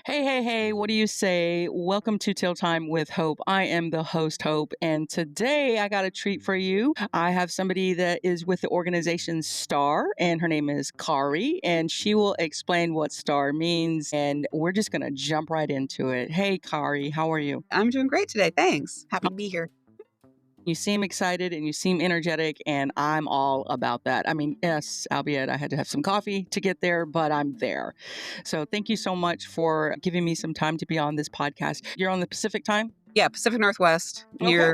Hey, hey, hey, what do you say? Welcome to Teal Time with Hope. I am the host, Hope, and today I got a treat for you. I have somebody that is with the organization STAAR, and her name is Kari, and she will explain what STAAR means, and we're just going to jump right into it. Hey, Kari, how are you? I'm doing great today. Thanks. Happy to be here. You seem excited and you seem energetic, and I'm all about that. I mean, yes, albeit I had to have some coffee to get there, but I'm there. So thank you so much for giving me some time to be on this podcast. You're on the Pacific time? Yeah, Pacific Northwest, Okay.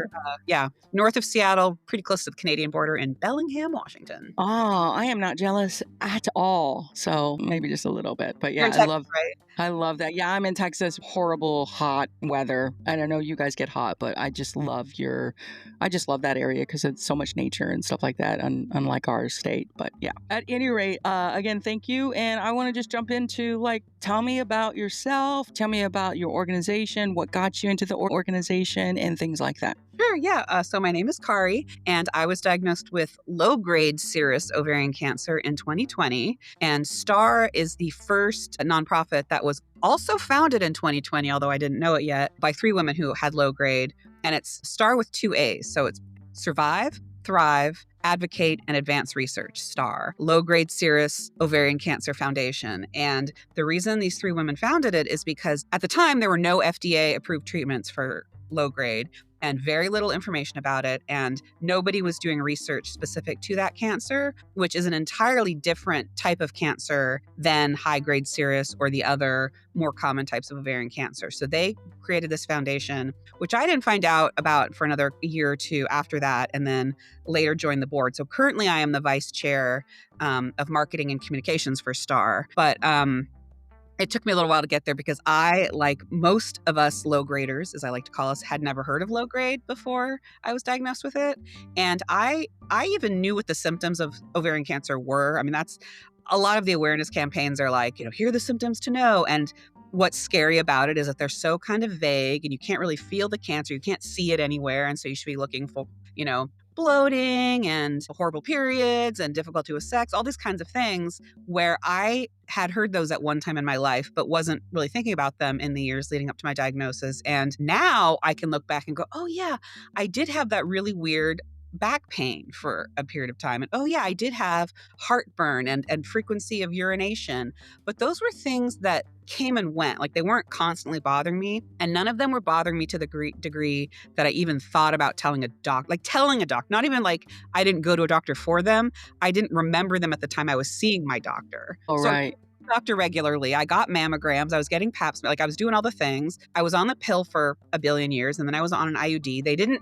north of Seattle, pretty close to the Canadian border in Bellingham, Washington. Oh, I am not jealous at all. So maybe just a little bit. But You're yeah, in I Texas, love right? I love that. Yeah, I'm in Texas. Horrible hot weather. And I know you guys get hot, but I just love that area because it's so much nature and stuff like that, unlike our state. But yeah, at any rate, again, thank you. And I want to just jump into tell me about yourself. Tell me about your organization, what got you into the organization and things like that. Sure, yeah. So my name is Kari, and I was diagnosed with low-grade serous ovarian cancer in 2020. And STAR is the first nonprofit that was also founded in 2020, although I didn't know it yet, by three women who had low grade. And it's STAR with two A's. So it's Survive, Thrive, Advocate, and Advance Research, STAR, Low Grade Serous Ovarian Cancer Foundation. And the reason these three women founded it is because at the time there were no FDA approved treatments for low grade and very little information about it. And nobody was doing research specific to that cancer, which is an entirely different type of cancer than high grade serous or the other more common types of ovarian cancer. So they created this foundation, which I didn't find out about for another year or two after that, and then later joined the board. So currently I am the vice chair of marketing and communications for STAR. But it took me a little while to get there because I, like most of us low graders, as I like to call us, had never heard of low grade before I was diagnosed with it. And I even knew what the symptoms of ovarian cancer were. I mean, that's a lot of the awareness campaigns are like, here are the symptoms to know. And what's scary about it is that they're so kind of vague and you can't really feel the cancer. You can't see it anywhere. And so you should be looking for, bloating and horrible periods and difficulty with sex, all these kinds of things where I had heard those at one time in my life, but wasn't really thinking about them in the years leading up to my diagnosis. And now I can look back and go, oh yeah, I did have that really weird back pain for a period of time. And oh yeah, I did have heartburn and frequency of urination. But those were things that came and went. Like they weren't constantly bothering me. And none of them were bothering me to the degree that I even thought about telling a doc, not even like I didn't go to a doctor for them. I didn't remember them at the time I was seeing my doctor. All So right. doctor regularly. I got mammograms. I was getting pap smears. Like I was doing all the things. I was on the pill for a billion years, and then I was on an IUD. They didn't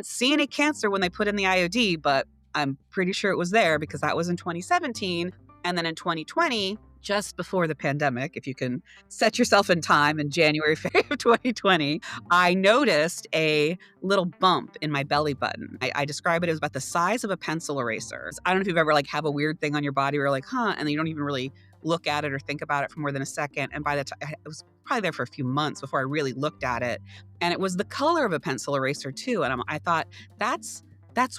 see any cancer when they put in the IUD, but I'm pretty sure it was there because that was in 2017. And then in 2020, just before the pandemic, if you can set yourself in time in January, February of 2020, I noticed a little bump in my belly button. I describe it as about the size of a pencil eraser. I don't know if you've ever have a weird thing on your body where you're like, huh, and you don't even really look at it or think about it for more than a second. And by the time, it was probably there for a few months before I really looked at it. And it was the color of a pencil eraser too. And I thought, that's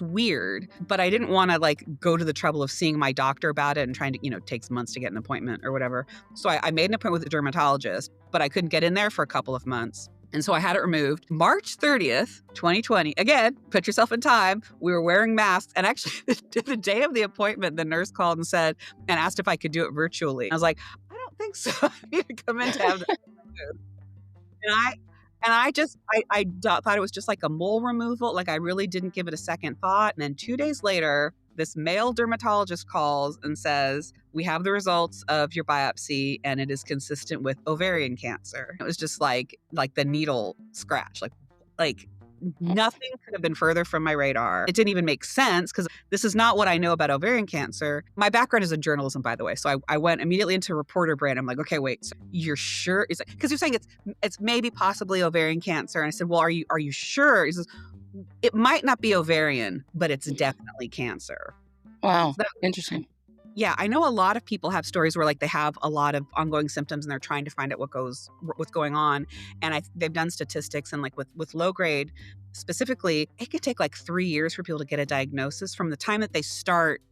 weird, but I didn't want to go to the trouble of seeing my doctor about it and trying to, it takes months to get an appointment or whatever. So I made an appointment with a dermatologist, but I couldn't get in there for a couple of months. And so I had it removed March 30th, 2020. Again, put yourself in time. We were wearing masks. And actually, the day of the appointment, the nurse called and asked if I could do it virtually. I was like, I don't think so. I need to come in to have that removed. I thought it was just like a mole removal. Like I really didn't give it a second thought. And then 2 days later, this male dermatologist calls and says, we have the results of your biopsy and it is consistent with ovarian cancer. It was just like the needle scratch, like nothing could have been further from my radar. It didn't even make sense because this is not what I know about ovarian cancer. My background is in journalism, by the way. So I went immediately into reporter brain. I'm like, okay, wait, so you're sure? Because you're saying it's maybe possibly ovarian cancer. And I said, well, are you sure? He says, it might not be ovarian, but it's definitely cancer. Wow. So Interesting. yeah, I know a lot of people have stories where they have a lot of ongoing symptoms and they're trying to find out what's going on. And they've done statistics and with low grade specifically, it could take 3 years for people to get a diagnosis from the time that they start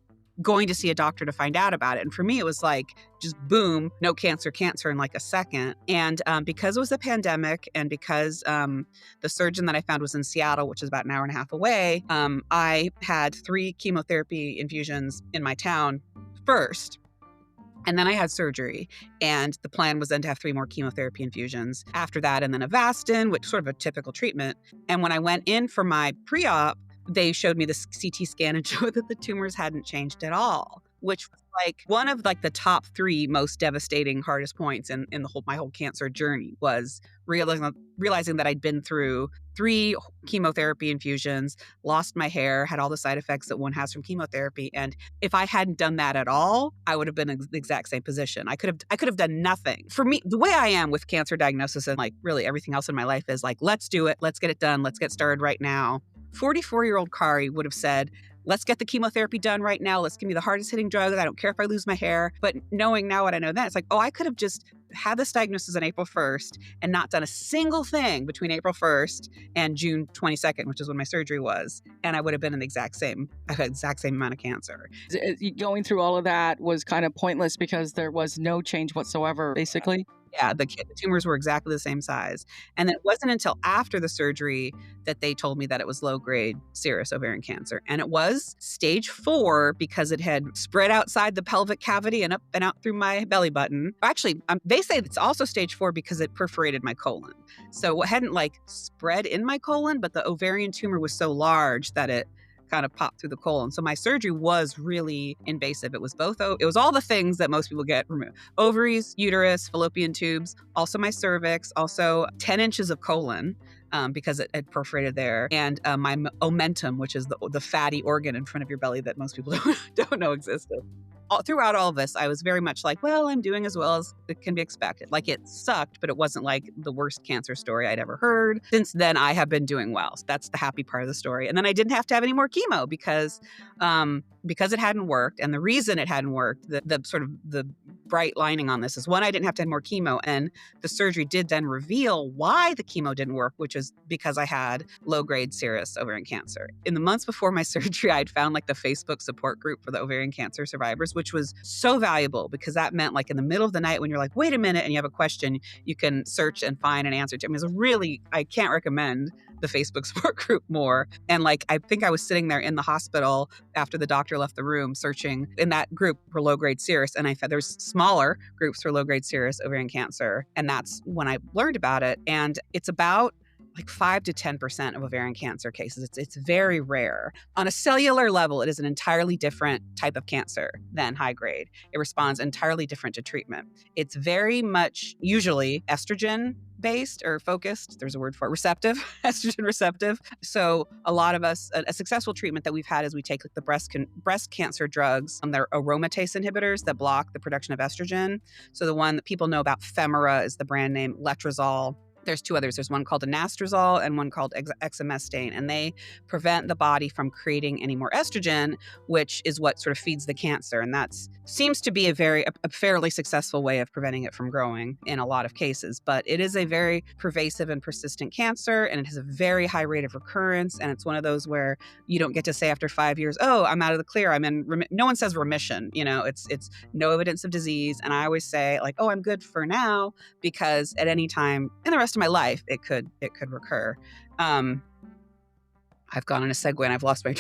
going to see a doctor to find out about it. And for me, it was like, just boom, no cancer in like a second. And because it was a pandemic, and because the surgeon that I found was in Seattle, which is about an hour and a half away, I had 3 chemotherapy infusions in my town first. And then I had surgery, and the plan was then to have 3 more chemotherapy infusions after that, and then Avastin, which is sort of a typical treatment. And when I went in for my pre-op, they showed me the CT scan and showed that the tumors hadn't changed at all, which was like one of like the top 3 most devastating, hardest points in my whole cancer journey, was realizing that I'd been through 3 chemotherapy infusions, lost my hair, had all the side effects that one has from chemotherapy. And if I hadn't done that at all, I would have been in the exact same position. I could have done nothing. For me, the way I am with cancer diagnosis and like really everything else in my life is like, let's do it. Let's get it done. Let's get started right now. 44-year-old Kari would have said, let's get the chemotherapy done right now. Let's give me the hardest hitting drug. I don't care if I lose my hair. But knowing now what I know then, it's like, oh, I could have just had this diagnosis on April 1st and not done a single thing between April 1st and June 22nd, which is when my surgery was. And I would have been in the exact same amount of cancer. Going through all of that was kind of pointless because there was no change whatsoever, basically. Yeah, the tumors were exactly the same size. And then it wasn't until after the surgery that they told me that it was low-grade serous ovarian cancer. And it was stage 4 because it had spread outside the pelvic cavity and up and out through my belly button. Actually, they say it's also stage 4 because it perforated my colon. So it hadn't like spread in my colon, but the ovarian tumor was so large that it kind of popped through the colon. So my surgery was really invasive. It was all the things that most people get removed: ovaries, uterus, fallopian tubes, also my cervix, also 10 inches of colon, because it had perforated there, and my omentum, which is the fatty organ in front of your belly that most people don't know existed. Throughout all of this, I was very much like, well, I'm doing as well as it can be expected. Like, it sucked, but it wasn't like the worst cancer story I'd ever heard. Since then, I have been doing well. So that's the happy part of the story. And then I didn't have to have any more chemo because it hadn't worked. And the reason it hadn't worked, the sort of the bright lining on this is, one, I didn't have to have more chemo. And the surgery did then reveal why the chemo didn't work, which is because I had low-grade serous ovarian cancer. In the months before my surgery, I'd found like the Facebook support group for the ovarian cancer survivors, which was so valuable because that meant like in the middle of the night when you're like, wait a minute, and you have a question, you can search and find an answer to it. I mean, it's really, I can't recommend the Facebook support group more. And like, I think I was sitting there in the hospital after the doctor left the room searching in that group for low-grade serous. And I found there's smaller groups for low-grade serous ovarian cancer. And that's when I learned about it. And it's about like 5 to 10% of ovarian cancer cases. It's very rare. On a cellular level, it is an entirely different type of cancer than high grade. It responds entirely different to treatment. It's very much usually estrogen based or focused. There's a word for it, receptive, estrogen receptive. So a lot of us, a successful treatment that we've had is we take like the breast cancer drugs. They're aromatase inhibitors that block the production of estrogen. So the one that people know about, Femara, is the brand name, letrozole. There's 2 others. There's one called anastrozole and one called exemestane, and they prevent the body from creating any more estrogen, which is what sort of feeds the cancer. And that seems to be a fairly successful way of preventing it from growing in a lot of cases. But it is a very pervasive and persistent cancer, and it has a very high rate of recurrence. And it's one of those where you don't get to say after 5 years, oh, I'm out of the clear. I'm in no one says remission. You know, it's no evidence of disease. And I always say like, oh, I'm good for now, because at any time in the rest of my life, it could recur. I've gone on a segue and I've lost my.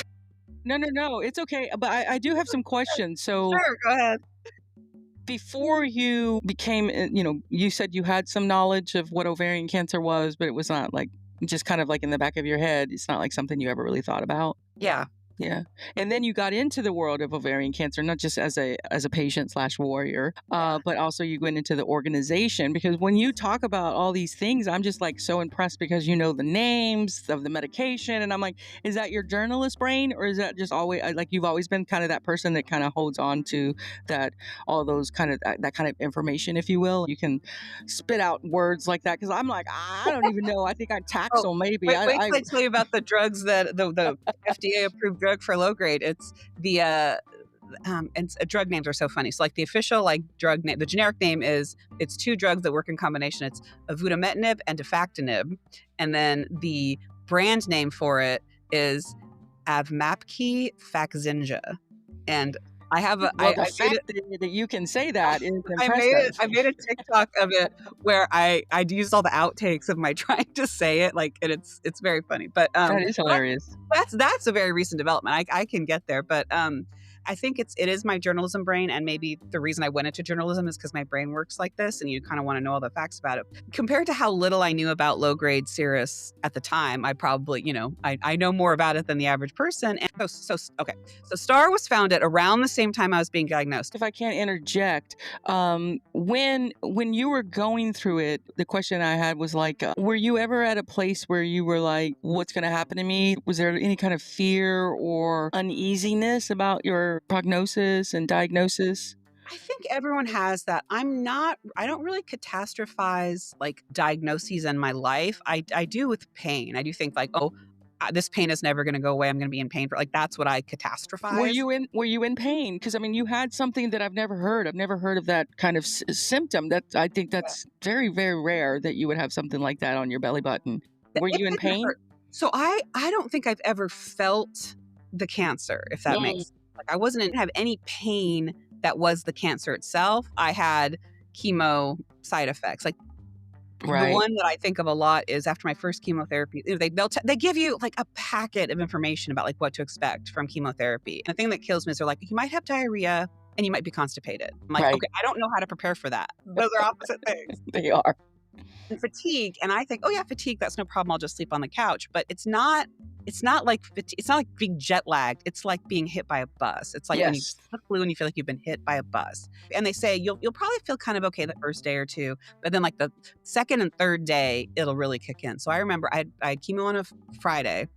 No, it's okay. But I do have some questions. So Sure, go ahead. before you became, you said you had some knowledge of what ovarian cancer was, but it was not like just kind of like in the back of your head. It's not like something you ever really thought about. Yeah. Yeah. And then you got into the world of ovarian cancer, not just as a patient/warrior, but also you went into the organization, because when you talk about all these things, I'm just like so impressed because you know the names of the medication. And I'm like, is that your journalist brain, or is that just always like you've always been kind of that person that kind of holds on to that, all those kind of that kind of information, if you will? You can spit out words like that, because I'm like, I don't even know. I think I Taxol maybe. Wait till I tell you about the drugs that the FDA approved drug for low grade. It's the and drug names are so funny. So like the official like drug name, the generic name is, it's 2 drugs that work in combination. It's avutametinib and defactinib, and then the brand name for it is Avmapki Faxinja. And I have a Well, the fact that you can say that is impressive. I made a TikTok of it where I used all the outtakes of my trying to say it, like, and it's very funny. But That is hilarious. that's a very recent development. I can get there, but I think it is my journalism brain, and maybe the reason I went into journalism is because my brain works like this, and you kind of want to know all the facts about it. Compared to how little I knew about low grade serous at the time, I probably, I know more about it than the average person. And okay, so STAAR was founded around the same time I was being diagnosed. If I can't interject, when you were going through it, the question I had was like, were you ever at a place where you were like, what's going to happen to me? Was there any kind of fear or uneasiness about your prognosis and diagnosis? I think everyone has that. I don't really catastrophize like diagnoses in my life. I do with pain. I do think like, oh, this pain is never going to go away. I'm going to be in pain for like, that's what I catastrophize. Were you in pain? Because I mean, you had something that I've never heard. I've never heard of that kind of symptom. That I think that's very, very rare that you would have something like that on your belly button. Were you in pain? So I don't think I've ever felt the cancer, if that makes sense. Like I didn't have any pain that was the cancer itself. I had chemo side effects. Like Right. the one that I think of a lot is after my first chemotherapy, they give you like a packet of information about like what to expect from chemotherapy. And the thing that kills me is they're like, you might have diarrhea and you might be constipated. I'm like, okay, I don't know how to prepare for that. Those are opposite things. They are. And fatigue, and I think, oh yeah, fatigue, that's no problem. I'll just sleep on the couch. But it's not like being jet lagged. It's like being hit by a bus. It's like when you get the flu and you feel like you've been hit by a bus. And they say you'll probably feel kind of okay the first day or two, but then like the second and third day, it'll really kick in. So I remember I had chemo on a Friday.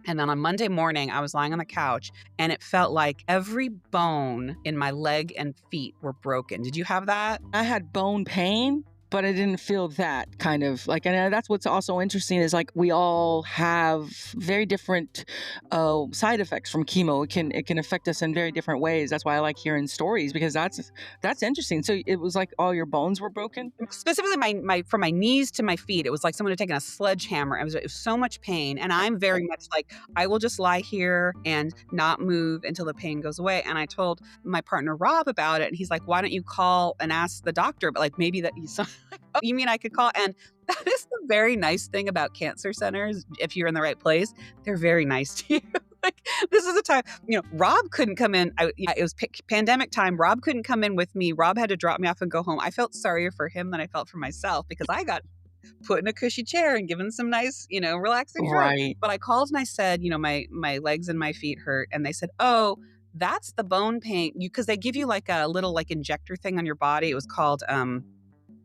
And then on Monday morning, I was lying on the couch and it felt like every bone in my leg and feet were broken. Did you have that? I had bone pain, but I didn't feel that kind of like, and that's what's also interesting is like we all have very different side effects from chemo. It can affect us in very different ways. That's why I like hearing stories because that's interesting. So it was like all your bones were broken? Specifically my from my knees to my feet. It was like someone had taken a sledgehammer. It was so much pain. And I'm very much like, I will just lie here and not move until the pain goes away. And I told my partner Rob about it. And he's like, why don't you call and ask the doctor? But like maybe that he's like, oh, you mean I could call? And that is the very nice thing about cancer centers. If you're in the right place, they're very nice to you. Like this is a time, Rob couldn't come in. It was pandemic time. Rob couldn't come in with me. Rob had to drop me off and go home. I felt sorrier for him than I felt for myself because I got put in a cushy chair and given some nice, relaxing drugs. Right. But I called and I said, my legs and my feet hurt. And they said, oh, that's the bone pain. Because they give you like a little like injector thing on your body. It was called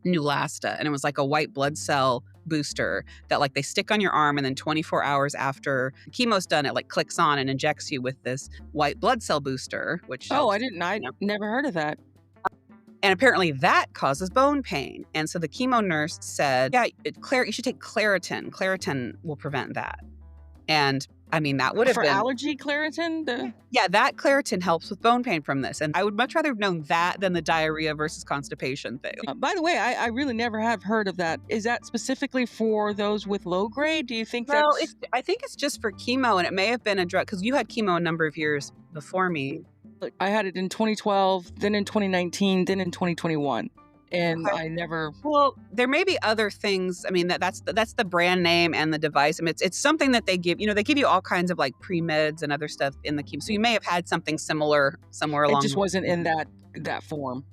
Neulasta, and it was like a white blood cell booster that like they stick on your arm, and then 24 hours after chemo's done, it like clicks on and injects you with this white blood cell booster, which I never heard of that. And apparently that causes bone pain. And so the chemo nurse said, yeah, you should take Claritin. Claritin will prevent that. And I mean, that would have for been allergy Claritin. Yeah, that Claritin helps with bone pain from this. And I would much rather have known that than the diarrhea versus constipation thing. By the way, I really never have heard of that. Is that specifically for those with low grade? Do you think that's... I think it's just for chemo, and it may have been a drug because you had chemo a number of years before me. I had it in 2012, then in 2019, then in 2021. And I never... Well, there may be other things. I mean, that's the brand name and the device. I mean, it's something that they give. They give you all kinds of like pre-meds and other stuff in the chemo. So you may have had something similar somewhere along. It just wasn't in that form.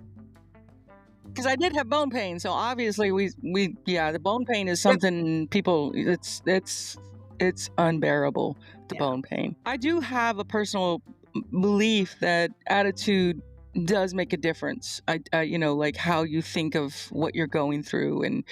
Because I did have bone pain. So obviously the bone pain is something people, it's unbearable, the bone pain. I do have a personal belief that attitude does make a difference. Like how you think of what you're going through, and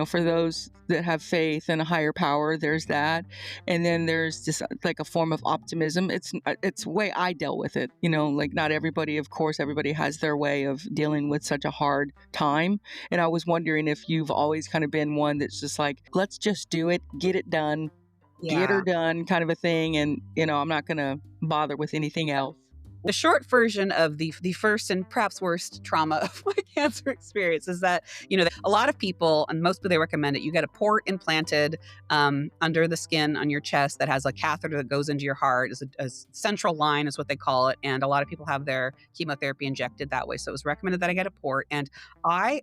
for those that have faith in a higher power, there's that, and then there's just like a form of optimism. It's the way I dealt with it. Like not everybody, of course, everybody has their way of dealing with such a hard time, and I was wondering if you've always kind of been one that's just like, let's just do it, get it done, get her done, kind of a thing, and I'm not gonna bother with anything else. The short version of the first and perhaps worst trauma of my cancer experience is that, a lot of people, and most people, they recommend it, you get a port implanted under the skin on your chest that has a catheter that goes into your heart. Is a central line is what they call it. And a lot of people have their chemotherapy injected that way. So it was recommended that I get a port. And I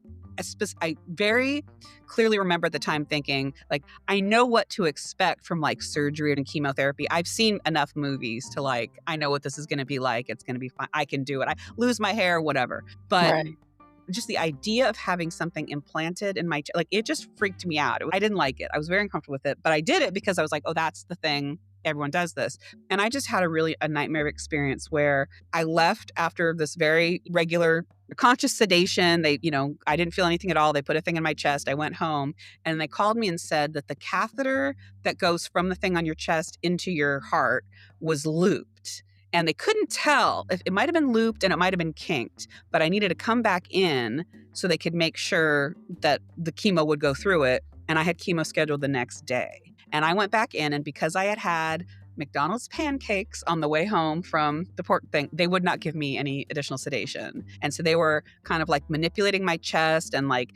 very clearly remember at the time thinking, like, I know what to expect from like surgery and chemotherapy. I've seen enough movies to like, I know what this is going to be like. It's going to be fine. I can do it. I lose my hair, whatever. But Right. just the idea of having something implanted in my, like, it just freaked me out. I didn't like it. I was very uncomfortable with it, but I did it because I was like, oh, that's the thing. Everyone does this. And I just had a nightmare experience where I left after this very regular conscious sedation. I didn't feel anything at all. They put a thing in my chest. I went home and they called me and said that the catheter that goes from the thing on your chest into your heart was looped. And they couldn't tell if it might have been looped and it might have been kinked, but I needed to come back in so they could make sure that the chemo would go through it. And I had chemo scheduled the next day. And I went back in, and because I had McDonald's pancakes on the way home from the port thing, they would not give me any additional sedation. And so they were kind of like manipulating my chest and like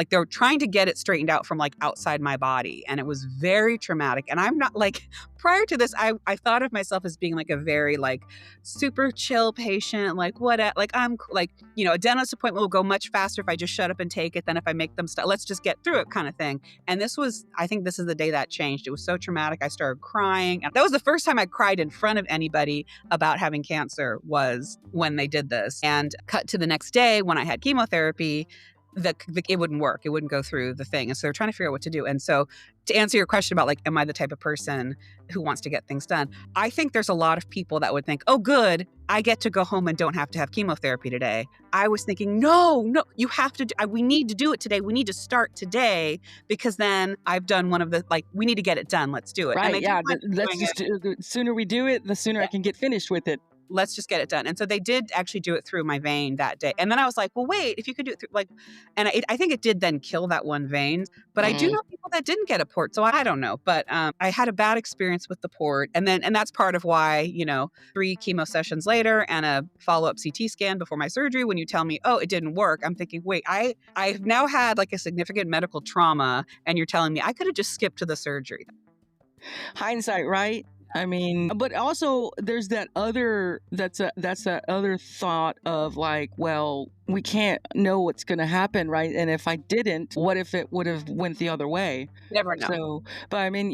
they were trying to get it straightened out from like outside my body. And it was very traumatic. And I'm not like, prior to this, I thought of myself as being like a very like super chill patient, like I'm like, a dentist appointment will go much faster if I just shut up and take it than if I make them let's just get through it kind of thing. And I think this is the day that changed. It was so traumatic. I started crying. And that was the first time I cried in front of anybody about having cancer, was when they did this. And cut to the next day when I had chemotherapy, it wouldn't work. It wouldn't go through the thing. And so they're trying to figure out what to do. And so to answer your question about like, am I the type of person who wants to get things done? I think there's a lot of people that would think, oh, good, I get to go home and don't have to have chemotherapy today. I was thinking, no, you have to, we need to do it today. We need to start today, because then I've done one of the, like, we need to get it done. Let's do it. Right. And Yeah. The sooner we do it, the sooner I can get finished with it. Let's just get it done. And so they did actually do it through my vein that day. And then I was like, well, wait, if you could do it through and I think it did then kill that one vein, but I do know people that didn't get a port. So I don't know, but I had a bad experience with the port. And that's part of why, 3 chemo sessions later and a follow-up CT scan before my surgery, when you tell me, oh, it didn't work, I'm thinking, wait, I've now had like a significant medical trauma, and you're telling me I could have just skipped to the surgery. Hindsight, right? I mean, but also there's that other thought of like, well, we can't know what's going to happen, right? And if I didn't, what if it would have went the other way? Never know. So, but I mean,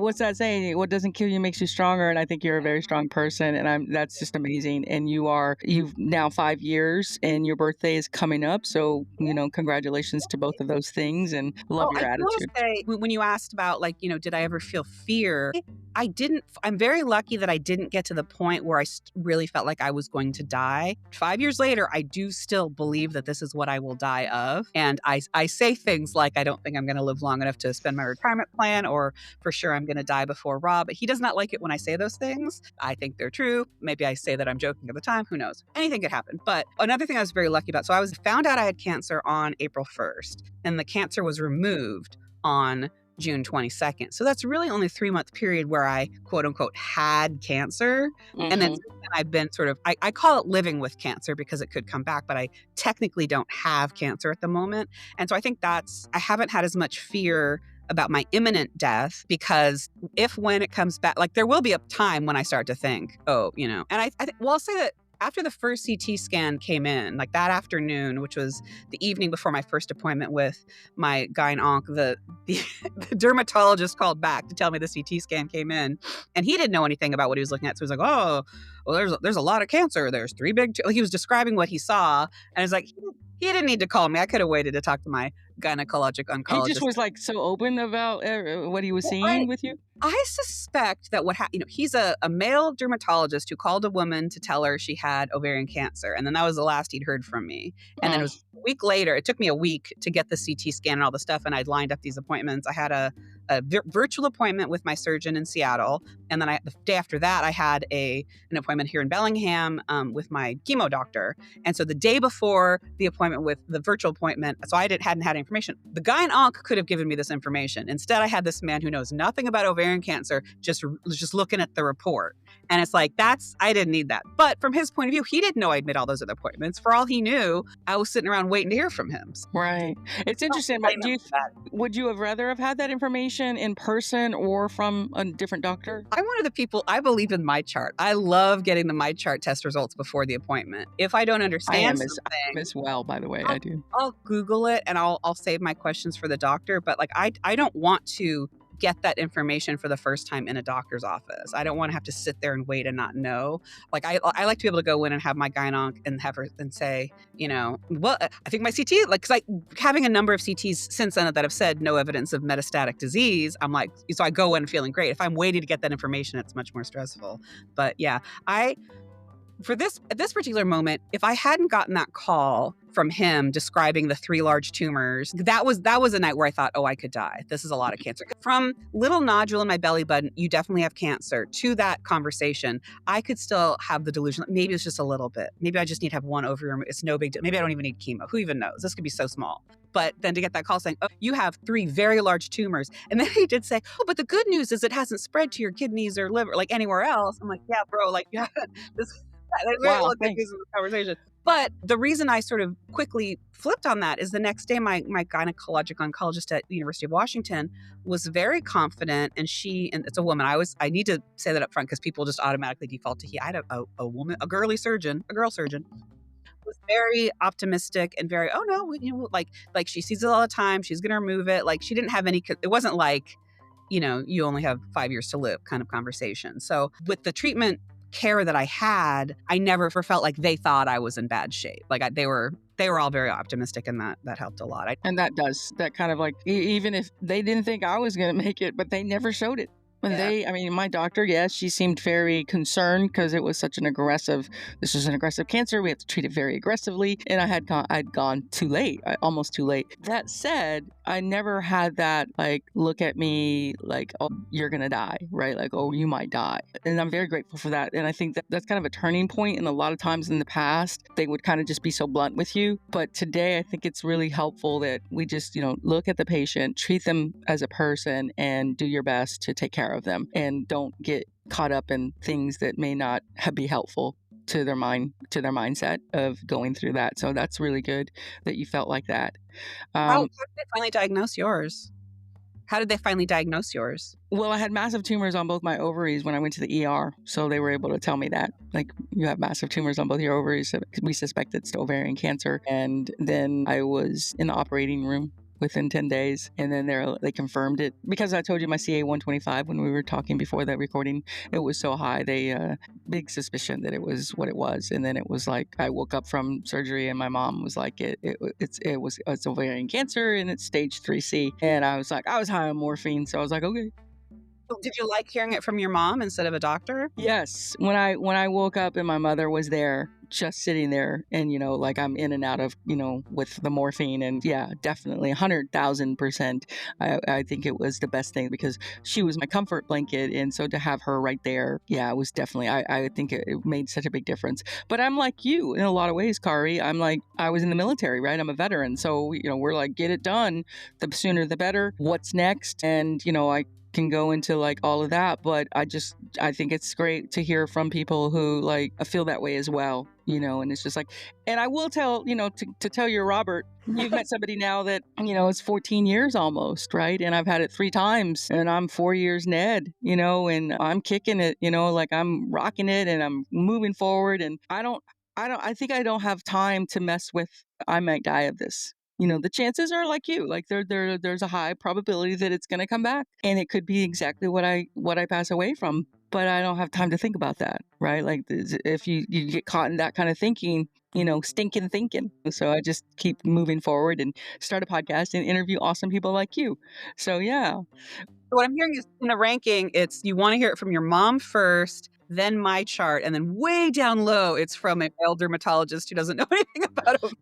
what's that saying? What doesn't kill you makes you stronger. And I think you're a very strong person, and that's just amazing. And you've now 5 years, and your birthday is coming up. So, congratulations to both of those things, and love your attitude. I will say, when you asked about like, did I ever feel fear? I didn't. I'm very lucky that I didn't get to the point where I really felt like I was going to die. 5 years later, I do still believe that this is what I will die of. And I say things like, I don't think I'm going to live long enough to spend my retirement plan, or for sure I'm going to die before Rob. But he does not like it when I say those things. I think they're true. Maybe I say that I'm joking at the time. Who knows? Anything could happen. But another thing I was very lucky about. So I found out I had cancer on April 1st, and the cancer was removed on June 22nd. So that's really only a 3-month period where I, quote unquote, had cancer. Mm-hmm. And then I've been sort of, I call it living with cancer because it could come back, but I technically don't have cancer at the moment. And so I think I haven't had as much fear about my imminent death, because when it comes back, like there will be a time when I start to think, and I'll say that after the first CT scan came in, like that afternoon, which was the evening before my first appointment with my gyne-onc, the dermatologist called back to tell me the CT scan came in, and he didn't know anything about what he was looking at. So he was like, oh, well, there's a lot of cancer. There's 3 big, he was describing what he saw. And I was like, he didn't need to call me. I could have waited to talk to my gynecologic oncologist. He just was like so open about what he was seeing with you? I suspect that he's a male dermatologist who called a woman to tell her she had ovarian cancer. And then that was the last he'd heard from me. And then it was week later, it took me a week to get the CT scan and all the stuff, and I'd lined up these appointments. I had a virtual appointment with my surgeon in Seattle, and then the day after that, I had an appointment here in Bellingham with my chemo doctor. And so the day before the appointment with the virtual appointment, so I hadn't had information. The gyn-onc could have given me this information. Instead, I had this man who knows nothing about ovarian cancer just looking at the report. And it's like, I didn't need that. But from his point of view, he didn't know I'd made all those other appointments. For all he knew, I was sitting around waiting to hear from him. Right. It's interesting. But would you have rather have had that information in person or from a different doctor? I'm one of the people, I believe in my chart. I love getting the my chart test results before the appointment. If I don't understand something, I am as well, by the way. I do. I'll Google it and I'll save my questions for the doctor. But like, I don't want to get that information for the first time in a doctor's office. I don't want to have to sit there and wait and not know. Like I like to be able to go in and have my gyn-onc and have her and say, well, I think my CT, like, cause having a number of CTs since then that have said no evidence of metastatic disease, I'm like, so I go in feeling great. If I'm waiting to get that information, it's much more stressful. But yeah, at this particular moment, if I hadn't gotten that call from him describing the 3 large tumors, that was a night where I thought, oh, I could die. This is a lot of cancer. From little nodule in my belly button, you definitely have cancer, to that conversation, I could still have the delusion. Maybe it's just a little bit. Maybe I just need to have one ovarian. It's no big deal. Maybe I don't even need chemo. Who even knows? This could be so small. But then to get that call saying, oh, you have 3 very large tumors. And then he did say, oh, but the good news is it hasn't spread to your kidneys or liver, like anywhere else. I'm like, yeah, bro, like, yeah, there's very little good news in this conversation. But the reason I sort of quickly flipped on that is the next day, my gynecologic oncologist at the University of Washington was very confident, and it's a woman. I need to say that up front because people just automatically default to he. I had a woman, a girl surgeon, was very optimistic and very, oh no, like she sees it all the time. She's going to remove it. Like she didn't have any, it wasn't like, you only have 5 years to live kind of conversation. So with the treatment care that I had, I never felt like they thought I was in bad shape. Like they were all very optimistic, and that helped a lot. And that kind of like, even if they didn't think I was going to make it, but they never showed it. When my doctor, yes, she seemed very concerned because it was such this was an aggressive cancer. We had to treat it very aggressively. And I'd gone too late, almost too late. That said, I never had that, like, look at me like, oh, you're going to die, right? Like, oh, you might die. And I'm very grateful for that. And I think that's kind of a turning point. And a lot of times in the past, they would kind of just be so blunt with you. But today, I think it's really helpful that we just, look at the patient, treat them as a person, and do your best to take care of them, and don't get caught up in things that may not be helpful to their mindset of going through that. So that's really good that you felt like that. How did they finally diagnose yours? Well, I had massive tumors on both my ovaries when I went to the ER. So they were able to tell me that, like, you have massive tumors on both your ovaries. So we suspected it's ovarian cancer. And then I was in the operating room within 10 days. And then they confirmed it. Because I told you my CA 125 when we were talking before that recording, it was so high. They, big suspicion that it was what it was. And then it was like, I woke up from surgery and my mom was like, it's ovarian cancer and it's stage 3C. And I was like, I was high on morphine. So I was like, okay. Did you like hearing it from your mom instead of a doctor? Yes. When I woke up and my mother was there, just sitting there, and like I'm in and out of with the morphine, and yeah, definitely 100,000%. I think it was the best thing because she was my comfort blanket, and so to have her right there, yeah, it was definitely. I think it made such a big difference. But I'm like you in a lot of ways, Kari. I'm like, I was in the military, right? I'm a veteran, so we're like, get it done. The sooner the better. What's next? And I can go into like all of that, but I think it's great to hear from people who like feel that way as well, and it's just like, and I will tell, to tell you, Robert, you've met somebody now that, it's 14 years almost, right? And I've had it 3 times, and I'm 4 years Ned, and I'm kicking it, like I'm rocking it and I'm moving forward, and I think I don't have time to mess with, I might die of this. The chances are like you, like there's a high probability that it's going to come back, and it could be exactly what I pass away from. But I don't have time to think about that, right? Like if you get caught in that kind of thinking, stinking thinking. So I just keep moving forward and start a podcast and interview awesome people like you. So yeah. What I'm hearing is in the ranking, it's you want to hear it from your mom first, then my chart, and then way down low, it's from a male dermatologist who doesn't know anything about ovarian.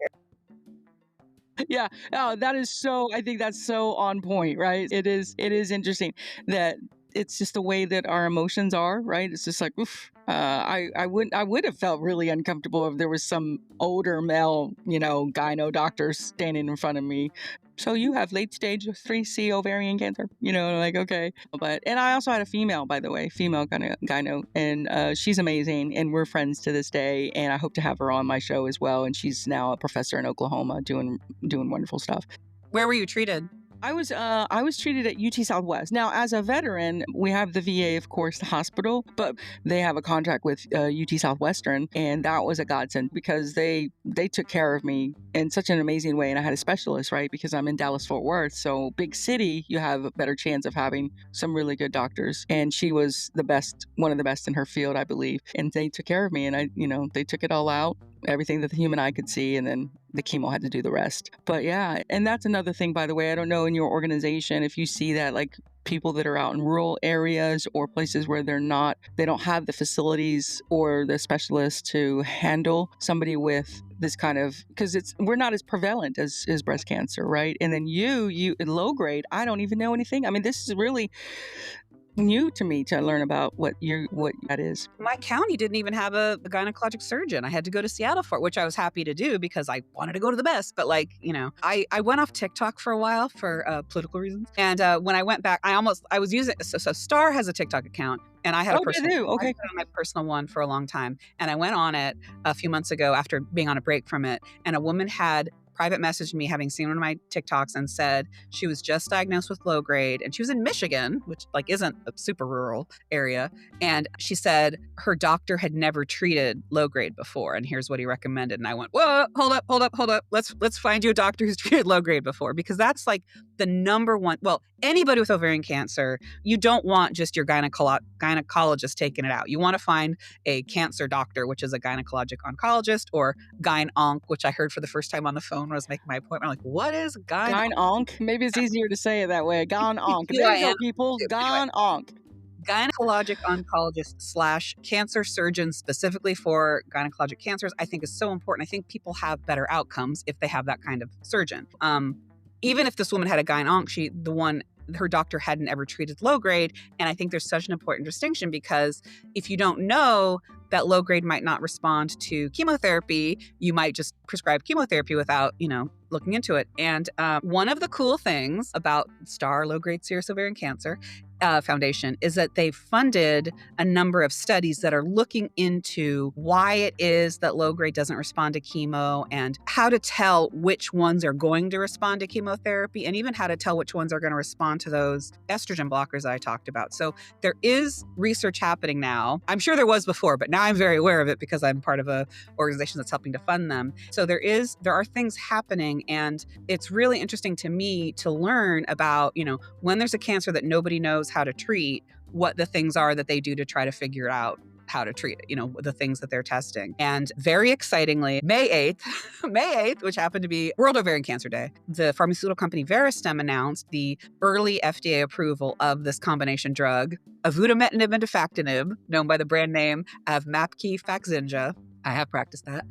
Yeah. Oh, that is so, I think that's so on point, right? It is interesting that it's just the way that our emotions are, right? It's just like, oof. I would have felt really uncomfortable if there was some older male, gyno doctor standing in front of me. So you have late stage 3C ovarian cancer, like, okay. And I also had a female, by the way, female gyno, and she's amazing, and we're friends to this day. And I hope to have her on my show as well. And she's now a professor in Oklahoma doing wonderful stuff. Where were you treated? I was treated at UT Southwest. Now, as a veteran, we have the VA, of course, the hospital, but they have a contract with UT Southwestern, and that was a godsend because they took care of me in such an amazing way. And I had a specialist, right? Because I'm in Dallas Fort Worth, so big city, you have a better chance of having some really good doctors. And she was the best, one of the best in her field, I believe. And they took care of me, and they took it all out, everything that the human eye could see, and then the chemo had to do the rest. But yeah, and that's another thing, by the way. I don't know in your organization if you see that, like, people that are out in rural areas or places where they don't have the facilities or the specialists to handle somebody with this kind of, because we're not as prevalent as breast cancer, right? And then you low grade, I don't even know anything. I mean, this is really new to me to learn about what that is. My county didn't even have a gynecologic surgeon. I had to go to Seattle for it, which I was happy to do because I wanted to go to the best. But I went off TikTok for a while for political reasons. And when I went back, I was using, so STAAR has a TikTok account. And I had a personal, they do? Okay. I put on my personal one for a long time. And I went on it a few months ago after being on a break from it. And a woman had private messaged me, having seen one of my TikToks, and said she was just diagnosed with low grade, and she was in Michigan, which isn't a super rural area. And she said her doctor had never treated low grade before, and here's what he recommended. And I went, whoa, hold up. Let's find you a doctor who's treated low grade before, because that's like the number one. Well, anybody with ovarian cancer, you don't want just your gynecologist taking it out. You want to find a cancer doctor, which is a gynecologic oncologist, or gyn-onc, which I heard for the first time on the phone when I was making my appointment. I'm like, what is gyn-onc? Maybe it's easier to say it that way. Gyn-onc. There you go, people. Gyn-onc. Gynecologic oncologist / cancer surgeon specifically for gynecologic cancers, I think, is so important. I think people have better outcomes if they have that kind of surgeon. Even if this woman had a gyn-onc, her doctor hadn't ever treated low grade. And I think there's such an important distinction, because if you don't know that low grade might not respond to chemotherapy, you might just prescribe chemotherapy without, looking into it. And one of the cool things about STAAR Low Grade Serous Ovarian Cancer Foundation is that they've funded a number of studies that are looking into why it is that low grade doesn't respond to chemo, and how to tell which ones are going to respond to chemotherapy, and even how to tell which ones are going to respond to those estrogen blockers that I talked about. So there is research happening now. I'm sure there was before, but now I'm very aware of it because I'm part of an organization that's helping to fund them. So there are things happening, and it's really interesting to me to learn about, when there's a cancer that nobody knows how to treat, what the things are that they do to try to figure out how to treat it, the things that they're testing. And very excitingly, May 8th, which happened to be World Ovarian Cancer Day, the pharmaceutical company Veristem announced the early FDA approval of this combination drug, avutametinib and defactinib, known by the brand name of Mapki-Faxinja. I have practiced that.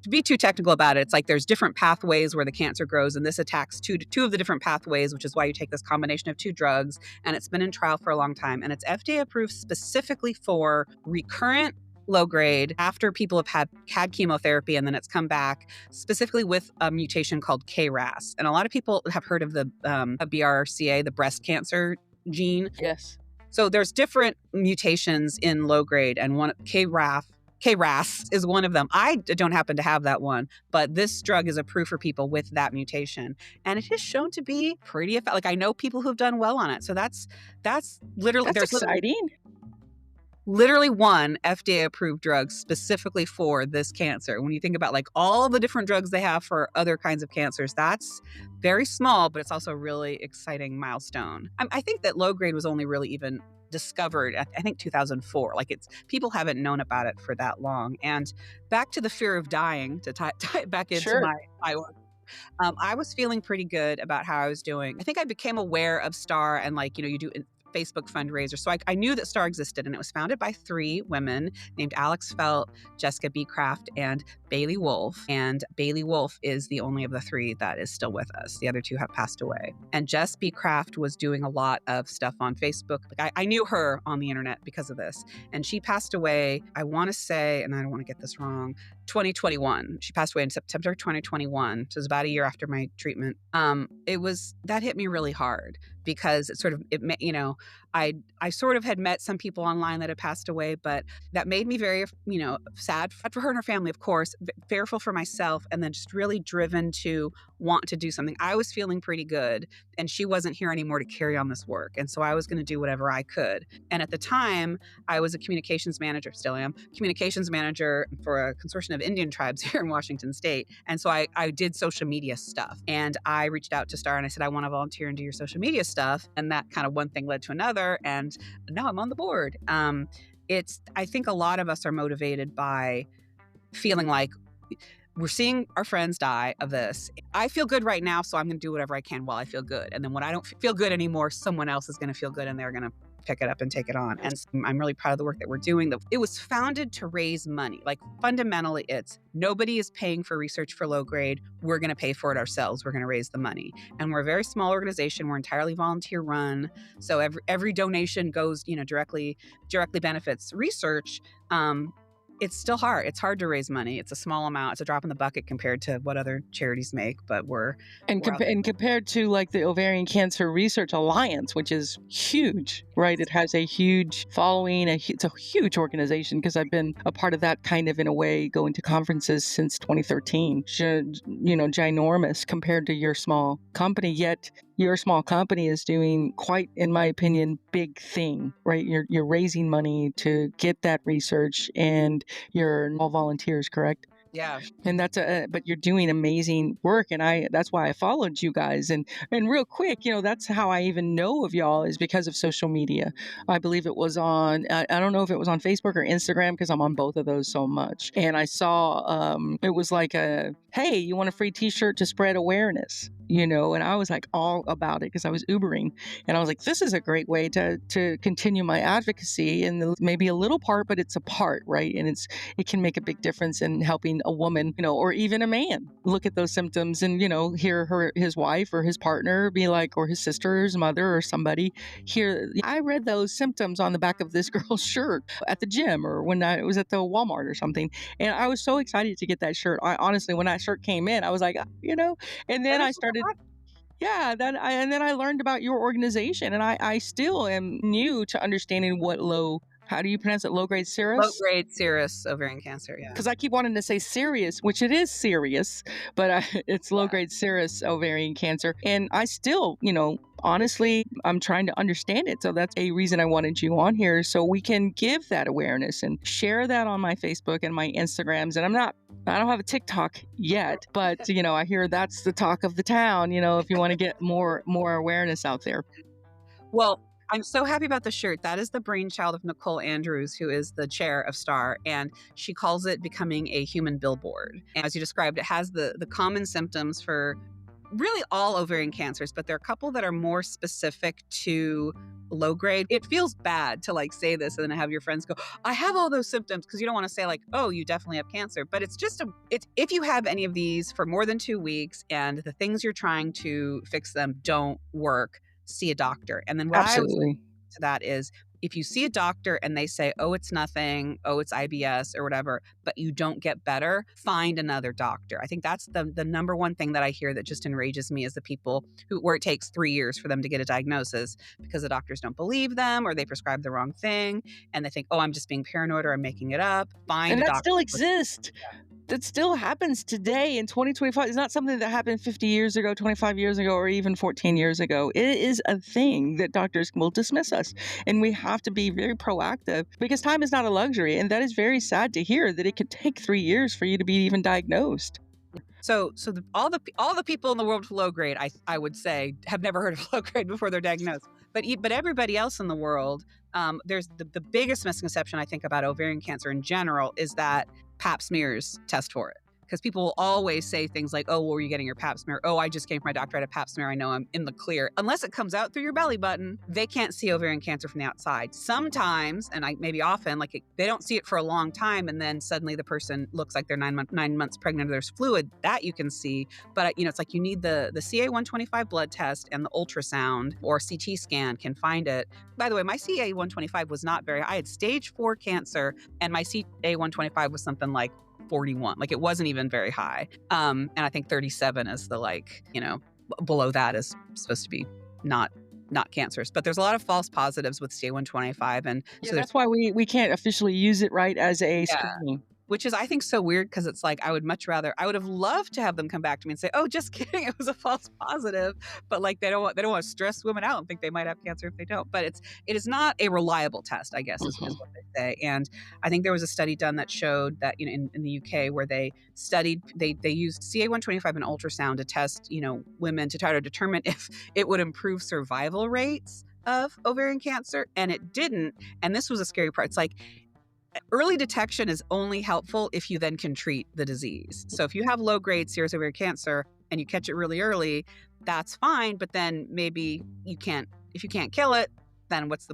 To be too technical about it, it's like there's different pathways where the cancer grows, and this attacks two of the different pathways, which is why you take this combination of two drugs. And it's been in trial for a long time, and it's FDA approved specifically for recurrent low grade after people have had chemotherapy, and then it's come back specifically with a mutation called KRAS. And a lot of people have heard of the BRCA, the breast cancer gene. Yes. So there's different mutations in low grade, and one KRAS is one of them. I don't happen to have that one, but this drug is approved for people with that mutation, and it is shown to be pretty effective. Like, I know people who've done well on it, so that's literally exciting. Literally one FDA-approved drug specifically for this cancer. When you think about all the different drugs they have for other kinds of cancers, that's very small, but it's also a really exciting milestone. I think that low grade was only really even discovered, I think 2004. People haven't known about it for that long. And back to the fear of dying, to tie it back into my work. I was feeling pretty good about how I was doing. I think I became aware of STAAR and you do Facebook fundraiser. So I knew that STAAR existed, and it was founded by 3 women named Alex Felt, Jessica B. Kraft, and Bailey Wolf. And Bailey Wolf is the only of the 3 that is still with us. The other 2 have passed away. And Jess B. Kraft was doing a lot of stuff on Facebook. Like I knew her on the internet because of this. And she passed away, I want to say, and I don't want to get this wrong, 2021. She passed away in September 2021. So it was about a year after my treatment. That hit me really hard because I sort of had met some people online that had passed away, but that made me very, sad for her and her family, of course, fearful for myself, and then just really driven to want to do something. I was feeling pretty good, and she wasn't here anymore to carry on this work. And so I was going to do whatever I could. And at the time, I was a communications manager, still am, communications manager for a consortium of Indian tribes here in Washington State. And so I did social media stuff. And I reached out to STAAR and I said, I want to volunteer and do your social media stuff. And that kind of one thing led to another. And now I'm on the board. I think a lot of us are motivated by feeling like we're seeing our friends die of this. I feel good right now, so I'm going to do whatever I can while I feel good. And then when I don't feel good anymore, someone else is going to feel good and they're going to pick it up and take it on. And so I'm really proud of the work that we're doing. It was founded to raise money. Like fundamentally, it's nobody is paying for research for low grade. We're going to pay for it ourselves. We're going to raise the money. And we're a very small organization. We're entirely volunteer run. So every donation goes, directly benefits research. It's still hard. It's hard to raise money. It's a small amount. It's a drop in the bucket compared to what other charities make, but and compared to like the Ovarian Cancer Research Alliance, which is huge, right? It has a huge following. It's a huge organization because I've been a part of that kind of in a way, going to conferences since 2013. Ginormous compared to your small company. Yet your small company is doing quite, in my opinion, big thing, right? You're raising money to get that research, and you're all volunteers, correct? Yeah. And but you're doing amazing work. And that's why I followed you guys. And real quick, that's how I even know of y'all, is because of social media. I believe it was on, I don't know if it was on Facebook or Instagram, because I'm on both of those so much. And I saw, it was like hey, you want a free t-shirt to spread awareness? And I was like all about it because I was Ubering, and I was like, this is a great way to continue my advocacy, and maybe a little part, but it's a part, right? And it can make a big difference in helping a woman, or even a man look at those symptoms and, hear his wife or his partner be like, or his sister or his mother or somebody hear, I read those symptoms on the back of this girl's shirt at the gym, or when I was at the Walmart or something. And I was so excited to get that shirt. Honestly, when that shirt came in, I was like, and then I started. Yeah, and then I learned about your organization, and I still am new to understanding what how do you pronounce it? Low-grade serous? Low-grade serous ovarian cancer, yeah. Because I keep wanting to say serious, which it is serious, but it's low-grade serous ovarian cancer. And I still, honestly, I'm trying to understand it. So that's a reason I wanted you on here, so we can give that awareness and share that on my Facebook and my Instagrams. And I don't have a TikTok yet, but, I hear that's the talk of the town, if you want to get more awareness out there. Well, I'm so happy about the shirt. That is the brainchild of Nicole Andrews, who is the chair of STAAR, and she calls it becoming a human billboard. And as you described, it has the common symptoms for really all ovarian cancers, but there are a couple that are more specific to low grade. It feels bad to say this and then have your friends go, I have all those symptoms, because you don't want to say oh, you definitely have cancer. But it's just if you have any of these for more than 2 weeks and the things you're trying to fix them don't work, see a doctor. And then what Absolutely. I would say to that is, if you see a doctor and they say, oh, it's nothing, oh, it's IBS or whatever, but you don't get better, find another doctor. I think that's the number one thing that I hear that just enrages me, is the people where it takes 3 years for them to get a diagnosis because the doctors don't believe them, or they prescribe the wrong thing and they think, oh, I'm just being paranoid or I'm making it up. Find a doctor. And that still exists. That still happens today in 2025. It's not something that happened 50 years ago, 25 years ago, or even 14 years ago. It is a thing that doctors will dismiss us. And we have to be very proactive, because time is not a luxury. And that is very sad to hear, that it could take 3 years for you to be even diagnosed. So all the people in the world with low grade, I would say, have never heard of low grade before they're diagnosed. But everybody else in the world, there's the biggest misconception I think about ovarian cancer in general is that Pap smears test for it. because people will always say things like, oh, well, were you getting your pap smear? Oh, I just came from my doctor at a pap smear. I know I'm in the clear. Unless it comes out through your belly button, they can't see ovarian cancer from the outside. Sometimes, and maybe often, like they don't see it for a long time, and then suddenly the person looks like they're 9 months pregnant, or there's fluid that you can see. But it's like you need the CA-125 blood test, and the ultrasound or CT scan can find it. By the way, my CA-125 was not very high. I had stage 4 cancer, and my CA-125 was something like 41. Like it wasn't even very high. And I think 37 is the below that is supposed to be not cancerous. But there's a lot of false positives with CA-125, and Yeah, so that's why we can't officially use it right as a Yeah. screening. which is, I think, so weird, because it's like I would have loved to have them come back to me and say, oh, just kidding, it was a false positive. But like they don't want to stress women out and think they might have cancer if they don't. But it is not a reliable test, I guess, is what they say. And I think there was a study done that showed that in the UK, where they studied, they used CA-125 and ultrasound to test women to try to determine if it would improve survival rates of ovarian cancer, and it didn't. And this was a scary part. It's like, early detection is only helpful if you then can treat the disease. So if you have low-grade serous ovarian cancer and you catch it really early, that's fine. But then maybe if you can't kill it, then what's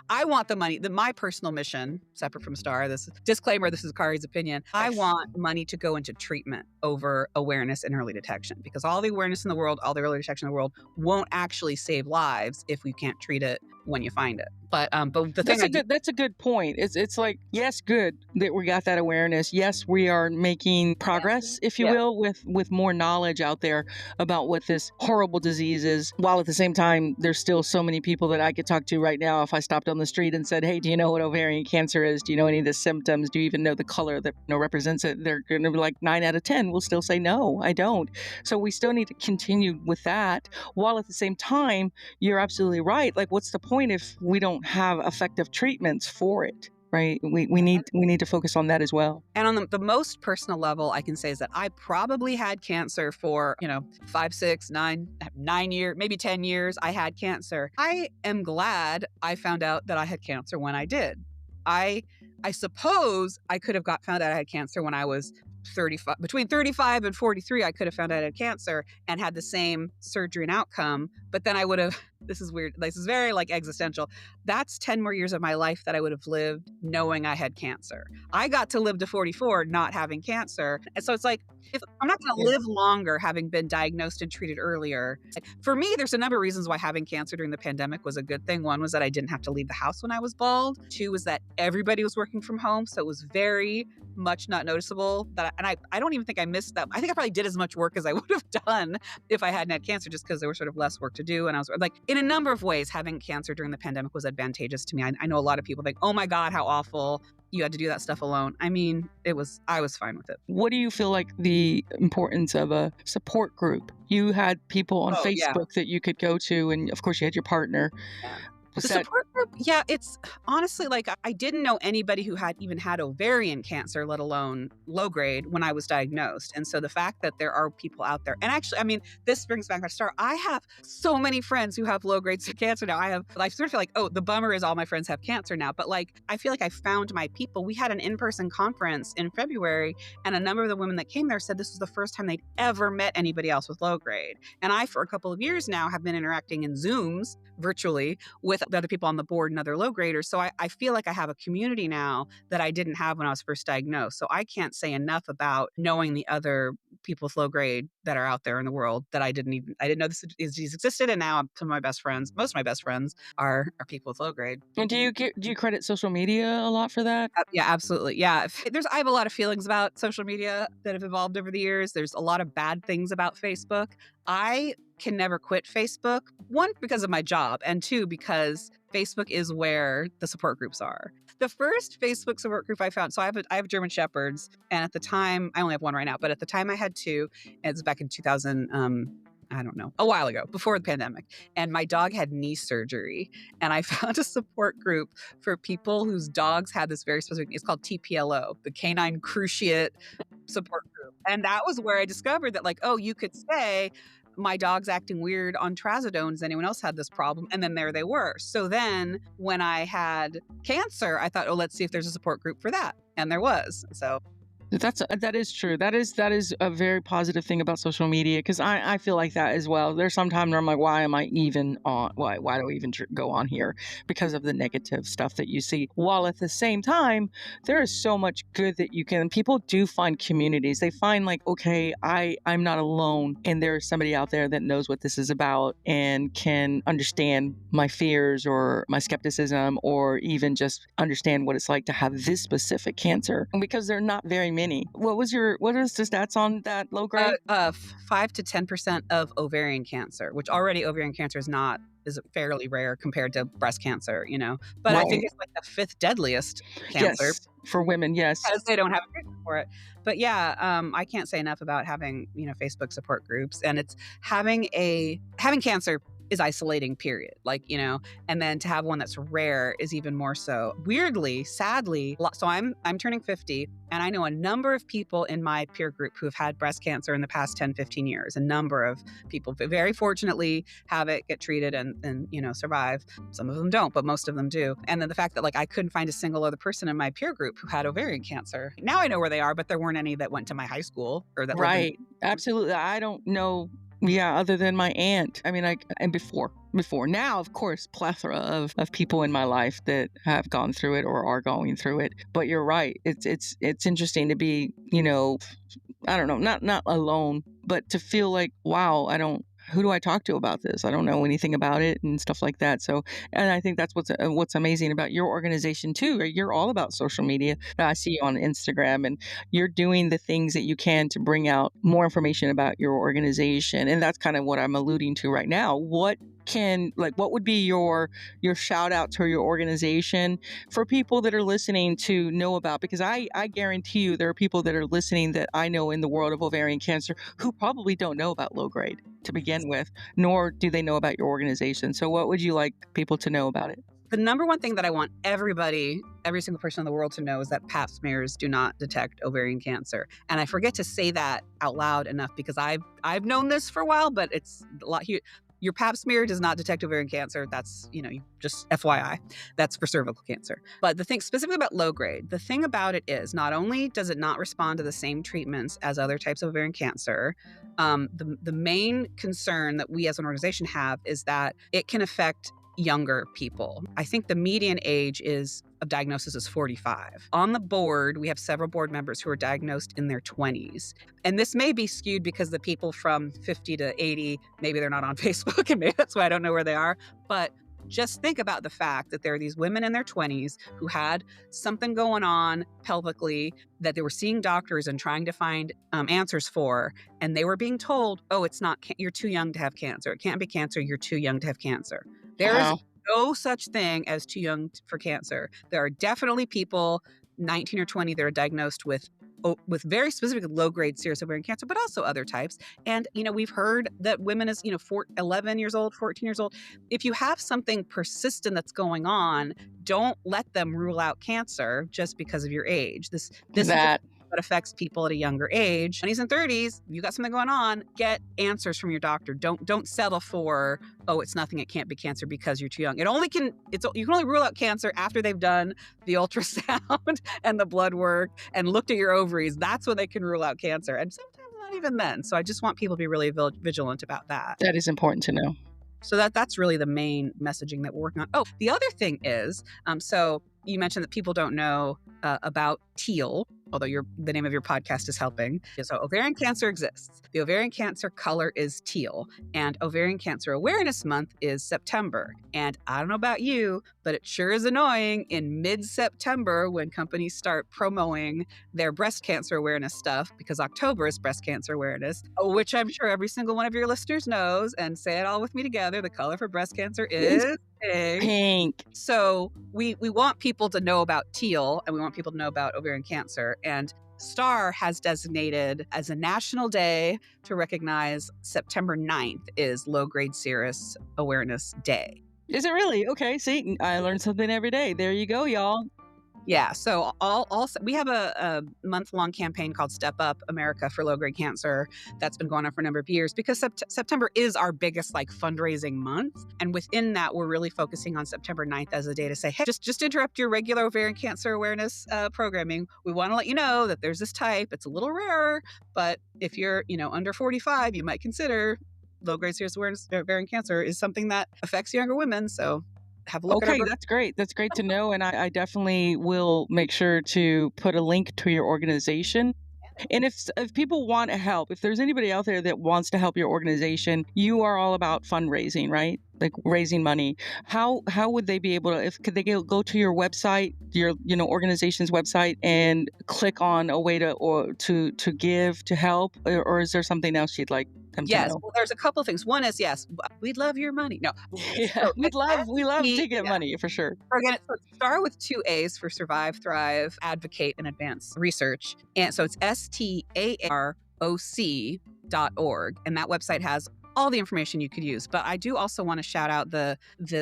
I want the money. My personal mission, separate from STAAR, this disclaimer, this is Kari's opinion. I want money to go into treatment over awareness and early detection, because all the awareness in the world, all the early detection in the world won't actually save lives if we can't treat it when you find it. But the thing that's a good point. It's like, yes, good that we got that awareness. Yes, we are making progress, if you will, with more knowledge out there about what this horrible disease is. While at the same time, there's still so many people that I could talk to right now. If I stopped on the street and said, hey, do you know what ovarian cancer is? Do you know any of the symptoms? Do you even know the color that represents it? They're going to be like 9 out of 10 will still say, no, I don't. So we still need to continue with that, while at the same time, you're absolutely right. Like, what's the point if we don't have effective treatments for it, right? We need to focus on that as well. And on the most personal level, I can say is that I probably had cancer for 5, 6, 9 years, maybe 10 years. I had cancer. I am glad I found out that I had cancer when I did. I suppose I could have found out I had cancer when I was 35, between 35 and 43. I could have found out I had cancer and had the same surgery and outcome, but then I would have, this is weird, this is very existential. That's 10 more years of my life that I would have lived knowing I had cancer. I got to live to 44 not having cancer. And so it's like, if I'm not going to live longer having been diagnosed and treated earlier. For me, there's a number of reasons why having cancer during the pandemic was a good thing. One was that I didn't have to leave the house when I was bald. 2 was that everybody was working from home, so it was very much not noticeable. I don't even think I missed that. I think I probably did as much work as I would have done if I hadn't had cancer, just because there was sort of less work to do. And I was like, in a number of ways, having cancer during the pandemic was advantageous to me. I know a lot of people think, oh my God, how awful. You had to do that stuff alone. I mean, I was fine with it. What do you feel like the importance of a support group? You had people on Facebook that you could go to, and of course you had your partner. Yeah. The support group, it's honestly I didn't know anybody who had even had ovarian cancer, let alone low grade, when I was diagnosed. And so the fact that there are people out there, and actually, I mean, this brings back my STAAR. I have so many friends who have low grade cancer now. I sort of feel like, oh, the bummer is all my friends have cancer now. But I feel like I found my people. We had an in-person conference in February, and a number of the women that came there said this was the first time they'd ever met anybody else with low grade. And I, for a couple of years now, have been interacting in Zooms virtually with the other people on the board and other low graders. So I feel like I have a community now that I didn't have when I was first diagnosed. So I can't say enough about knowing the other people with low grade that are out there in the world that I didn't know this disease existed. And now some of my best friends, most of my best friends are people with low grade. And do you credit social media a lot for that? Yeah, absolutely. Yeah. I have a lot of feelings about social media that have evolved over the years. There's a lot of bad things about Facebook. I can never quit Facebook. 1, because of my job, and 2, because Facebook is where the support groups are. The first Facebook support group I found, so I have German Shepherds, and at the time, I only have 1 right now, but at the time I had 2, and it's back in 2000, I don't know, a while ago, before the pandemic. And my dog had knee surgery. And I found a support group for people whose dogs had this very specific, it's called TPLO, the Canine Cruciate Support Group. And that was where I discovered that you could say, my dog's acting weird on trazodone. Does anyone else had this problem? And then there they were. So then when I had cancer, I thought, let's see if there's a support group for that. And there was. So That is true. That is a very positive thing about social media, because I feel like that as well. There's some time where I'm like, why am I even on? Why do I even go on here? Because of the negative stuff that you see. While at the same time, there is so much good that you can. People do find communities. They find like, okay, I'm not alone, and there's somebody out there that knows what this is about and can understand my fears or my skepticism, or even just understand what it's like to have this specific cancer. And because they're not very many. What is the stats on that low grade? 5 to 10% of ovarian cancer, which already ovarian cancer is fairly rare compared to breast cancer, But I think Right. it's like the fifth deadliest cancer Yes, for women, yes. because they don't have a treatment for it. But yeah, I can't say enough about having, Facebook support groups, and it's having cancer is isolating, period. Like, and then to have one that's rare is even more so. Weirdly, sadly, so I'm turning 50, and I know a number of people in my peer group who have had breast cancer in the past 10, 15 years. A number of people very fortunately have it, get treated, and survive. Some of them don't, but most of them do. And then the fact that like I couldn't find a single other person in my peer group who had ovarian cancer. Now I know where they are, but there weren't any that went to my high school or that lived in. Right. Absolutely. I don't know. Yeah, other than my aunt. I mean, and before now, of course, plethora of people in my life that have gone through it or are going through it. But you're right. It's interesting to be, I don't know, not alone, but to feel like, wow, who do I talk to about this? I don't know anything about it and stuff like that. So, and I think that's what's amazing about your organization too. You're all about social media. I see you on Instagram, and you're doing the things that you can to bring out more information about your organization. And that's kind of what I'm alluding to right now. What would be your shout out to your organization for people that are listening to know about? Because I guarantee you there are people that are listening that I know in the world of ovarian cancer who probably don't know about low grade to begin with, nor do they know about your organization. So what would you like people to know about it? The number one thing that I want every single person in the world to know is that Pap smears do not detect ovarian cancer. And I forget to say that out loud enough because I've known this for a while, but it's a lot here. Your Pap smear does not detect ovarian cancer. That's, just FYI. That's for cervical cancer. But the thing specifically about low grade, the thing about it is not only does it not respond to the same treatments as other types of ovarian cancer, the main concern that we as an organization have is that it can affect younger people. I think the median age of diagnosis is 45. On the board, we have several board members who are diagnosed in their 20s. And this may be skewed because the people from 50 to 80, maybe they're not on Facebook, and maybe that's why I don't know where they are. But just think about the fact that there are these women in their 20s who had something going on pelvically that they were seeing doctors and trying to find answers for. And they were being told, oh, you're too young to have cancer. It can't be cancer. You're too young to have cancer. There is no such thing as too young for cancer. There are definitely people 19 or 20 that are diagnosed with very specific low-grade serous ovarian cancer, but also other types. And, we've heard that women is, 11 years old, 14 years old. If you have something persistent that's going on, don't let them rule out cancer just because of your age. This is what affects people at a younger age. 20s and 30s, you got something going on, get answers from your doctor. Don't settle for, oh, it's nothing, it can't be cancer because you're too young. You can only rule out cancer after they've done the ultrasound and the blood work and looked at your ovaries. That's when they can rule out cancer. And sometimes not even then. So I just want people to be really vigilant about that. That is important to know. So that's really the main messaging that we're working on. Oh, the other thing is, so you mentioned that people don't know about Teal, although the name of your podcast is helping. So ovarian cancer exists. The ovarian cancer color is teal, and Ovarian Cancer Awareness Month is September. And I don't know about you, but it sure is annoying in mid-September when companies start promoting their breast cancer awareness stuff, because October is breast cancer awareness, which I'm sure every single one of your listeners knows. And say it all with me together. The color for breast cancer is pink. So we want people to know about teal, and we want people to know about ovarian cancer. And STAAR has designated as a national day to recognize September 9th is Low-Grade Serous Awareness Day. Is it really? Okay, see, I learn something every day. There you go, y'all. Yeah. So we have a month-long campaign called Step Up America for Low-Grade Cancer that's been going on for a number of years because September is our biggest like fundraising month. And within that, we're really focusing on September 9th as a day to say, hey, just interrupt your regular ovarian cancer awareness programming. We want to let you know that there's this type. It's a little rarer, but if you're, under 45, you might consider low-grade serous awareness ovarian cancer is something that affects younger women. So have a look at our Okay, that's great. That's great to know. And I definitely will make sure to put a link to your organization. And if people want to help, if there's anybody out there that wants to help your organization, you are all about fundraising, right? Like raising money. How would they be able to? If could they go to your website, your organization's website, and click on a way to give to help, or is there something else you'd like them to Yes. know? Well, there's a couple of things. One is, yes, we'd love your money. No. Yeah, So it's we love to get yeah. money for sure. Again, so it's STAR with two A's for survive, thrive, advocate, and advance research. And so it's STAAROC.org. And that website has all the information you could use. But I do also want to shout out the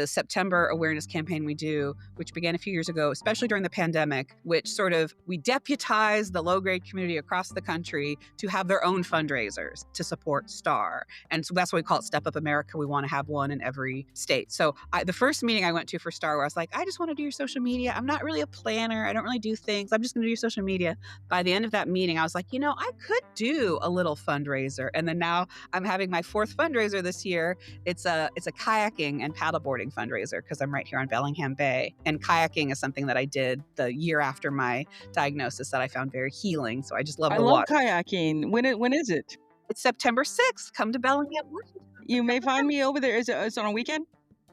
September awareness campaign we do, which began a few years ago, especially during the pandemic, which sort of we deputized the low grade community across the country to have their own fundraisers to support STAR. And so that's why we call it Step Up America. We want to have one in every state. So the first meeting I went to for STAR, where I was like, I just want to do your social media. I'm not really a planner. I don't really do things. I'm just going to do your social media. By the end of that meeting, I was like, I could do a little fundraiser. And then now I'm having my fourth fundraiser this year. It's a kayaking and paddleboarding fundraiser because I'm right here on Bellingham Bay. And kayaking is something that I did the year after my diagnosis that I found very healing. So I just love I the love water. kayaking. When is it? It's September 6th. Come to Bellingham, Washington. You may find me over there. Is it on a weekend?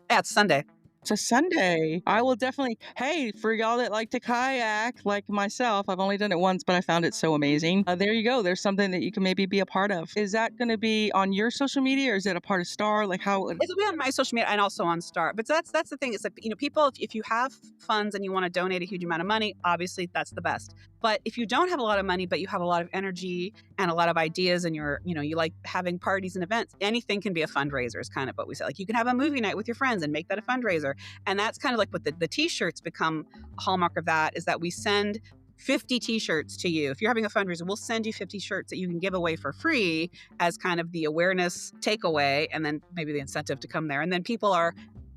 Yeah, it's Sunday. It's a Sunday. I will definitely. Hey, for y'all that like to kayak, like myself, I've only done it once, but I found it so amazing. There you go. There's something that you can maybe be a part of. Is that going to be on your social media, or is it a part of Star? Like how? It'll be on my social media and also on Star. But that's the thing. It's like, people, if you have funds and you want to donate a huge amount of money, obviously that's the best. But if you don't have a lot of money, but you have a lot of energy and a lot of ideas and you like having parties and events, anything can be a fundraiser is kind of what we say. Like you can have a movie night with your friends and make that a fundraiser. And that's kind of like what the t-shirts become a hallmark of that, is that we send 50 t-shirts to you. If you're having a fundraiser, we'll send you 50 shirts that you can give away for free as kind of the awareness takeaway, and then maybe the incentive to come there. And then people are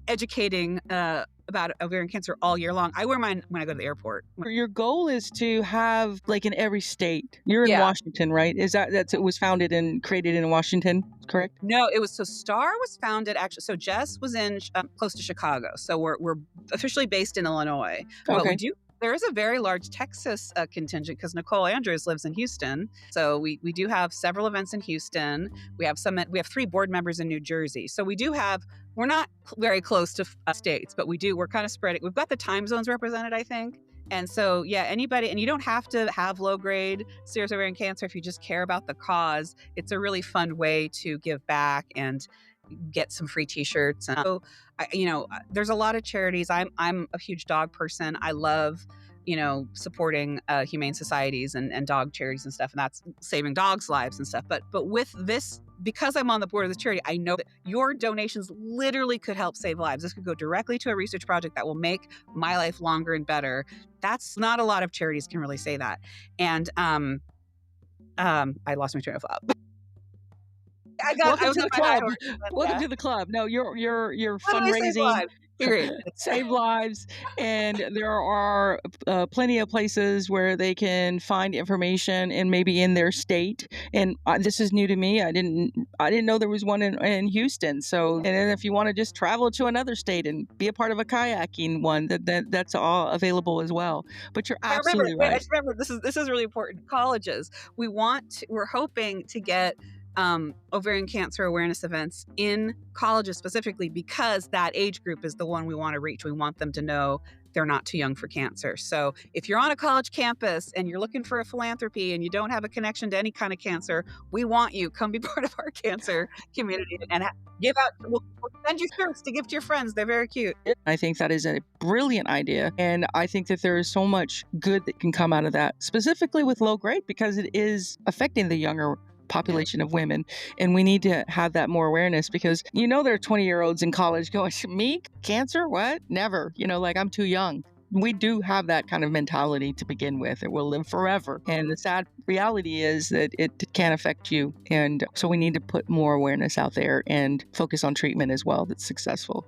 educating about ovarian cancer all year long. I wear mine when I go to the airport. Your goal is to have like in every state. You're in Washington, right? Is it was founded and created in Washington, correct? No, it was STAR was founded actually. So Jess was in close to Chicago. So we're officially based in Illinois. But Okay. there is a very large Texas contingent because Nicole Andrews lives in Houston. So we do have several events in Houston. We have 3 board members in New Jersey. So we're not very close to states, but we're kind of spreading. We've got the time zones represented, I think. And so, yeah, anybody, and you don't have to have low grade serous ovarian cancer if you just care about the cause. It's a really fun way to give back and get some free t-shirts. And so, there's a lot of charities. I'm a huge dog person. I love, supporting humane societies and dog charities and stuff. And that's saving dogs' lives and stuff. But with this, because I'm on the board of the charity, I know that your donations literally could help save lives. This could go directly to a research project that will make my life longer and better. That's not a lot of charities can really say that. And I lost my train of thought. Welcome to the club. Welcome to the club. No, you're fundraising. Save lives, and there are plenty of places where they can find information, and maybe in their state. And this is new to me. I didn't know there was one in Houston. So, and then if you want to just travel to another state and be a part of a kayaking one, that's all available as well. But you're absolutely right. I remember this is really important. Colleges, we're hoping to get ovarian cancer awareness events in colleges specifically because that age group is the one we want to reach. We want them to know they're not too young for cancer. So if you're on a college campus and you're looking for a philanthropy and you don't have a connection to any kind of cancer, we want you. Come be part of our cancer community and give out. We'll send you shirts to give to your friends. They're very cute. I think that is a brilliant idea. And I think that there is so much good that can come out of that, specifically with low grade, because it is affecting the younger population of women, and we need to have that more awareness, because there are 20-year-olds in college going, me, cancer, what, never, like I'm too young. we do have that kind of mentality to begin with. It will live forever. And the sad reality is that it can affect you. And so we need to put more awareness out there and focus on treatment as well that's successful.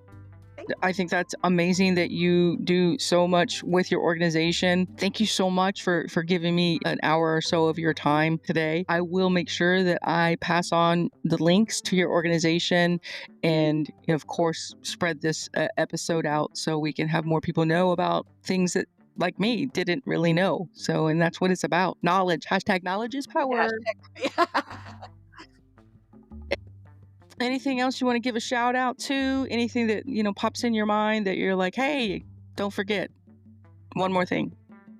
I think that's amazing that you do so much with your organization. Thank you so much for giving me an hour or so of your time today. I will make sure that I pass on the links to your organization and, of course, spread this episode out so we can have more people know about things that, like me, didn't really know. So, and that's what it's about. Knowledge. Hashtag knowledge is power. Yeah. Anything else you want to give a shout out to? Anything that, pops in your mind that you're like, hey, don't forget. One more thing.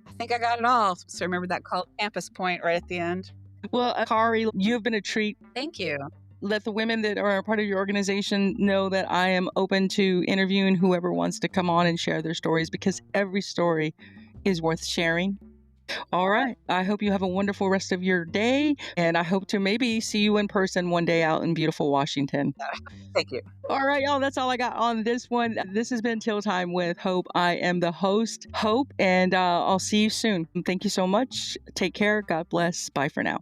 I think I got it all. So remember that call campus point right at the end. Well, Kari, you've been a treat. Thank you. Let the women that are a part of your organization know that I am open to interviewing whoever wants to come on and share their stories, because every story is worth sharing. All right. I hope you have a wonderful rest of your day, and I hope to maybe see you in person one day out in beautiful Washington. Thank you. All right, y'all. That's all I got on this one. This has been Teal Time with Hope. I am the host, Hope, and I'll see you soon. Thank you so much. Take care. God bless. Bye for now.